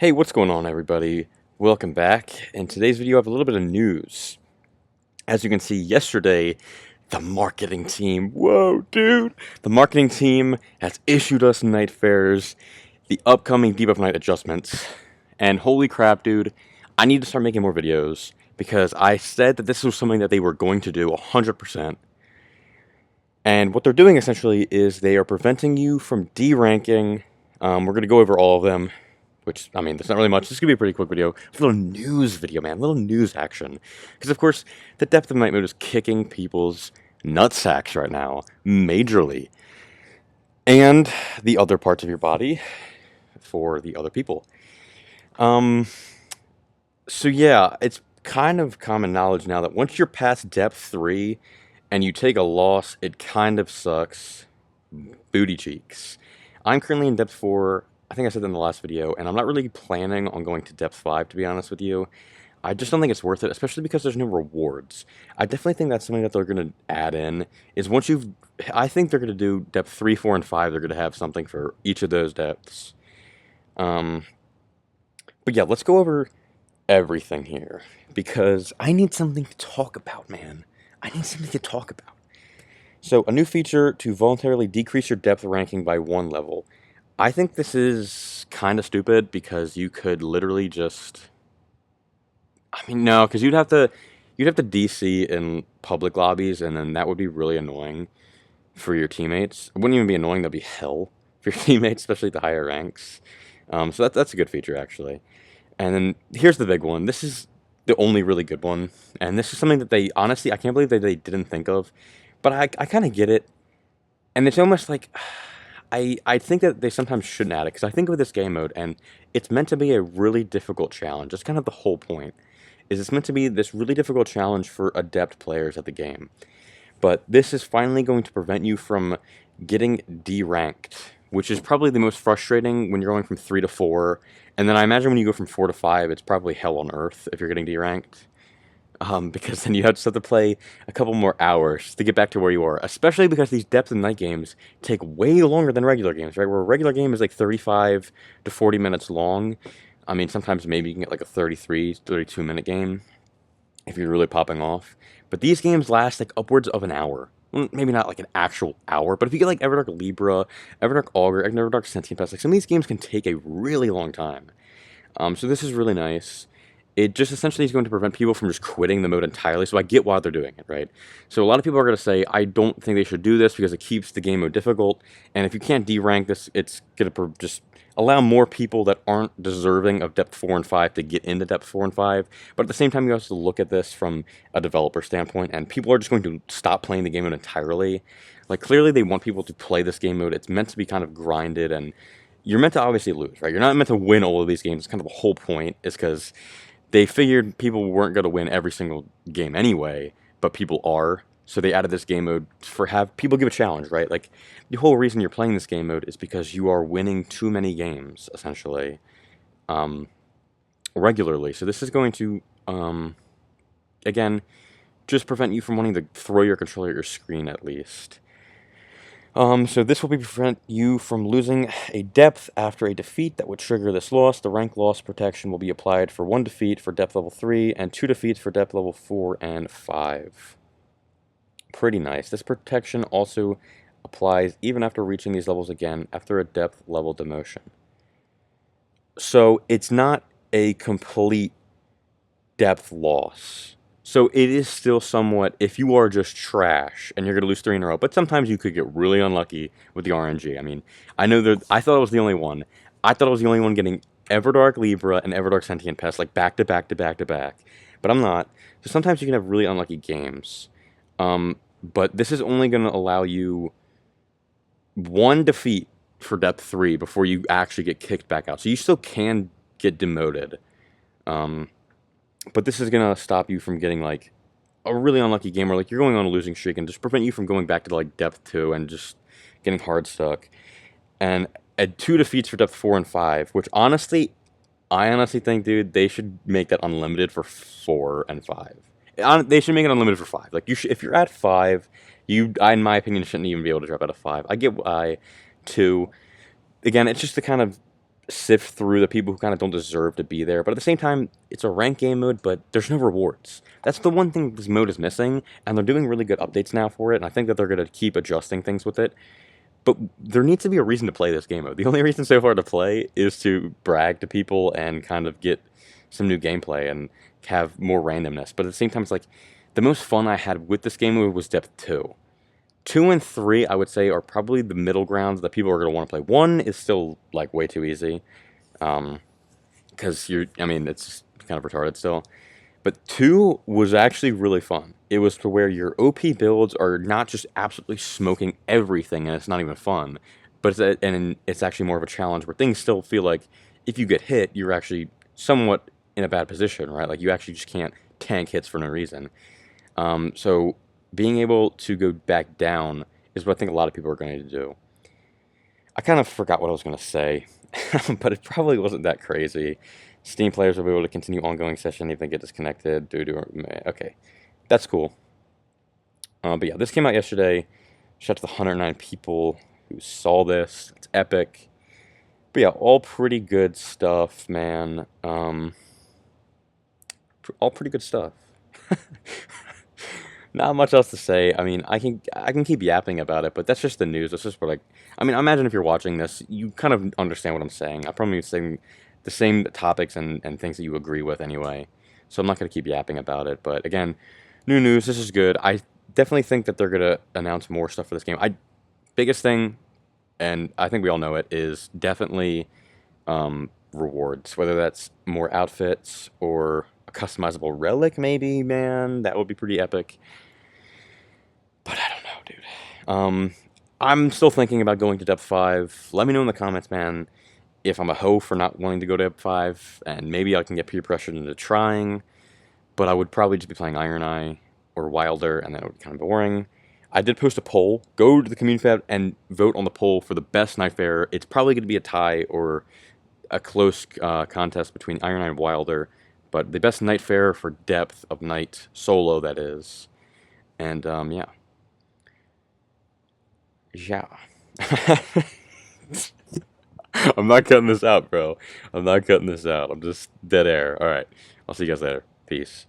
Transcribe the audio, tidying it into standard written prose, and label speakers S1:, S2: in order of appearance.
S1: Hey, what's going on, everybody? Welcome back. In today's video, I have a little bit of news. As you can see, yesterday, the marketing team, whoa, dude, the marketing team has issued us Night Fairs, the upcoming Debuff Night adjustments, and holy crap, dude, I need to start making more videos because I said that this was something that they were going to do 100%. And what they're doing essentially is they are preventing you from D-ranking. We're going to go over all of them. Which, I mean, there's not really much. This is going to be a pretty quick video. It's a little news video, man. A little news action. Because, of course, the depth of night mode is kicking people's nutsacks right now. Majorly. And the other parts of your body for the other people. So, yeah, it's kind of common knowledge now that once you're past depth 3 and you take a loss, it kind of sucks. Booty cheeks. I'm currently in depth 4. I think I said that in the last video, and I'm not really planning on going to depth 5, to be honest with you. I just don't think it's worth it, especially because there's no rewards. I definitely think that's something that they're going to add in, is once you've... I think they're going to do depth 3, 4, and 5, they're going to have something for each of those depths. But yeah, let's go over everything here, because I need something to talk about, man. I need something to talk about. So, a new feature to voluntarily decrease your depth ranking by 1 level. I think this is kind of stupid because you could literally just... I mean, no, because you'd have to DC in public lobbies, and then that would be really annoying for your teammates. It wouldn't even be annoying, that'd be hell for your teammates, especially at the higher ranks. So that's a good feature, actually. And then here's the big one. This is the only really good one, and this is something that they, honestly, I can't believe that they didn't think of, but I kind of get it, and it's almost like... I think that they sometimes shouldn't add it, because I think with this game mode, and it's meant to be a really difficult challenge. That's kind of the whole point, is it's meant to be this really difficult challenge for adept players at the game. But this is finally going to prevent you from getting D-ranked, which is probably the most frustrating when you're going from 3 to 4, and then I imagine when you go from 4 to 5, it's probably hell on earth if you're getting D-ranked. Because then you just have to play a couple more hours to get back to where you are, especially because these depth and night games take way longer than regular games, right? Where a regular game is like 35 to 40 minutes long. I mean, sometimes maybe you can get like a 33, 32-minute game if you're really popping off. But these games last like upwards of an hour. Well, maybe not like an actual hour, but if you get like Everdark Libra, Everdark Augur, Everdark Sentient Pest, like some of these games can take a really long time. So this is really nice. It just essentially is going to prevent people from just quitting the mode entirely, so I get why they're doing it, right? So a lot of people are going to say, I don't think they should do this because it keeps the game mode difficult, and if you can't D-rank this, it's going to just allow more people that aren't deserving of depth 4 and 5 to get into depth 4 and 5, but at the same time, you have to look at this from a developer standpoint, and people are just going to stop playing the game mode entirely. Like, clearly they want people to play this game mode. It's meant to be kind of grinded, and you're meant to obviously lose, right? You're not meant to win all of these games. It's kind of the whole point, is because they figured people weren't going to win every single game anyway, but people are. So they added this game mode for have people give a challenge, right? Like, the whole reason you're playing this game mode is because you are winning too many games, essentially, regularly. So this is going to, again, just prevent you from wanting to throw your controller at your screen, at least. So this will prevent you from losing a depth after a defeat that would trigger this loss. The rank loss protection will be applied for 1 defeat for depth level 3 and 2 defeats for depth level 4 and 5. Pretty nice. This protection also applies even after reaching these levels again after a depth level demotion. So it's not a complete depth loss. So it is still somewhat, if you are just trash and you're going to lose 3 in a row, but sometimes you could get really unlucky with the RNG. I mean, I know that I thought I was the only one. I thought I was the only one getting Everdark Libra and Everdark Sentient Pest, like back to back to back to back. But I'm not. So sometimes you can have really unlucky games. But this is only going to allow you 1 defeat for depth 3 before you actually get kicked back out. So you still can get demoted. But this is going to stop you from getting, like, a really unlucky game where, like, you're going on a losing streak and just prevent you from going back to, like, depth 2 and just getting hard stuck. And at 2 defeats for depth 4 and 5, which, honestly, I honestly think, dude, they should make that unlimited for 4 and 5. They should make it unlimited for 5. Like, if you're at 5, in my opinion, shouldn't even be able to drop out of 5. I get why. 2, again, it's just to kind of sift through the people who kind of don't deserve to be there. But at the same time, it's a rank game mode, but there's no rewards. That's the one thing this mode is missing, and they're doing really good updates now for it, and I think that they're going to keep adjusting things with it. But there needs to be a reason to play this game mode. The only reason so far to play is to brag to people and kind of get some new gameplay and have more randomness. But at the same time, it's like the most fun I had with this game mode was Depth 2. 2 and 3, I would say, are probably the middle grounds that people are going to want to play. 1 is still, like, way too easy. Because I mean, it's kind of retarded still. But 2 was actually really fun. It was to where your OP builds are not just absolutely smoking everything and it's not even fun, but it's actually more of a challenge where things still feel like if you get hit, you're actually somewhat in a bad position, right? Like you actually just can't tank hits for no reason. So being able to go back down is what I think a lot of people are going to do. I kind of forgot what I was going to say, but it probably wasn't that crazy. Steam players will be able to continue ongoing session if they get disconnected due to... Okay, that's cool. But yeah, this came out yesterday. Shout out to the 109 people who saw this. It's epic. But yeah, all pretty good stuff, man. All pretty good stuff. Not much else to say. I mean, I can keep yapping about it, but that's just the news. That's just what I mean, I imagine if you're watching this, you kind of understand what I'm saying. I'm probably saying the same topics and things that you agree with anyway. So I'm not going to keep yapping about it. But again, new news. This is good. I definitely think that they're going to announce more stuff for this game. Biggest thing, and I think we all know it, is definitely rewards. Whether that's more outfits or a customizable relic, maybe, man. That would be pretty epic. But I don't know, dude. I'm still thinking about going to Depth 5. Let me know in the comments, man, if I'm a hoe for not wanting to go to Depth 5, and maybe I can get peer pressured into trying, but I would probably just be playing Iron Eye or Wilder, and that would be kind of boring. I did post a poll. Go to the community tab and vote on the poll for the best Nightfare. It's probably going to be a tie or a close contest between Iron Eye and Wilder, but the best Nightfare for depth of night solo, that is. And, yeah. Yeah. I'm not cutting this out, bro. I'm not cutting this out. I'm just dead air. All right. I'll see you guys later. Peace.